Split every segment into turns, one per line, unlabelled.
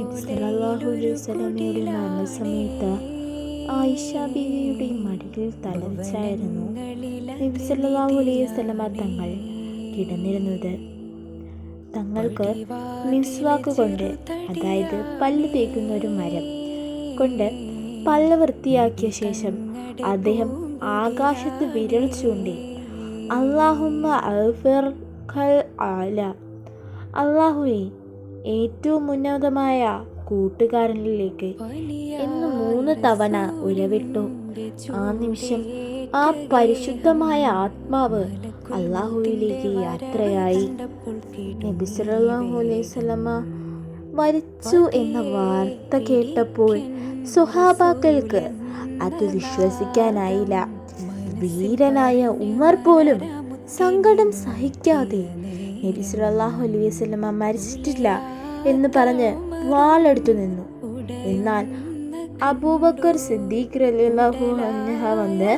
നബി സല്ലല്ലാഹു അലൈഹി വസല്ലമയുടെ മരണസമയത്ത് ആയിഷ ബീവിയുടെ മടിയിൽ തലവെച്ചായിരുന്നു നബി സല്ലല്ലാഹു അലൈഹി വസല്ലമ തങ്ങൾ കിടന്നിരുന്നത്. തങ്ങൾക്ക് മിസ്വാക്ക് കൊണ്ട്, അതായത് പല്ല് തേക്കുന്ന ഒരു മരം കൊണ്ട് പല്ല് വൃത്തിയാക്കിയ ശേഷം അദ്ദേഹം ആകാശത്ത് വിരൽ ചൂണ്ടി അല്ലാഹുമ്മ അഗ്ഫിർ ഖൽ ആല, അല്ലാഹുവേ ഏറ്റവും ഉന്നതമായ കൂട്ടുകാരനിലേക്ക് എന്ന് 3 തവണ ഉരവിട്ടു. ആ നിമിഷം ആ പരിശുദ്ധമായ ആത്മാവ് അല്ലാഹുവിലേക്ക് യാത്രയായി. നബി സല്ലല്ലാഹു അലൈഹി വസല്ലമ മരിച്ചു എന്ന വാർത്ത കേട്ടപ്പോൾ സ്വഹാബാക്കൾക്ക് അത് വിശ്വസിക്കാനായില്ല. വീരനായ ഉമർ പോലും സങ്കടം സഹിക്കാതെ നബി സല്ലല്ലാഹു അലൈഹി വസല്ലമ മരിച്ചിട്ടില്ല എന്ന് പറഞ്ഞ് വാളെടുത്തു നിന്നു. എന്നാൽ അബൂബക്കർ സിദ്ദീഖ് റളിയല്ലാഹു അൻഹു വന്ന്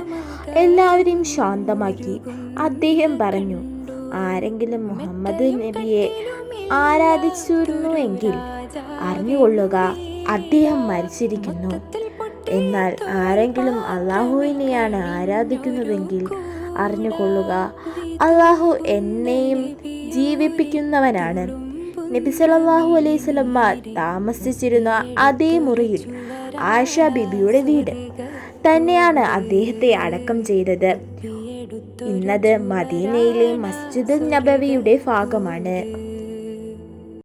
എല്ലാവരെയും ശാന്തമാക്കി. അദ്ദേഹം പറഞ്ഞു, ആരെങ്കിലും മുഹമ്മദ് നബിയെ ആരാധിച്ചിരുന്നുവെങ്കിൽ അറിഞ്ഞുകൊള്ളുക, അദ്ദേഹം മരിച്ചിരിക്കുന്നു. എന്നാൽ ആരെങ്കിലും അള്ളാഹുവിനെയാണ് ആരാധിക്കുന്നതെങ്കിൽ അറിഞ്ഞുകൊള്ളുക, അള്ളാഹു എന്നെയും ജീവിപ്പിക്കുന്നവനാണ്. നബി സല്ലല്ലാഹു അലൈഹി വസല്ലമ താമസിച്ചിരുന്ന അതേ മുറിയിൽ ആയിഷ ബീബിയുടെ വീട് തന്നെയാണ് അദ്ദേഹത്തെ അടക്കം ചെയ്തത്. ഇന്നത് മദീനയിലെ മസ്ജിദ് നബവിയുടെ ഭാഗമാണ്.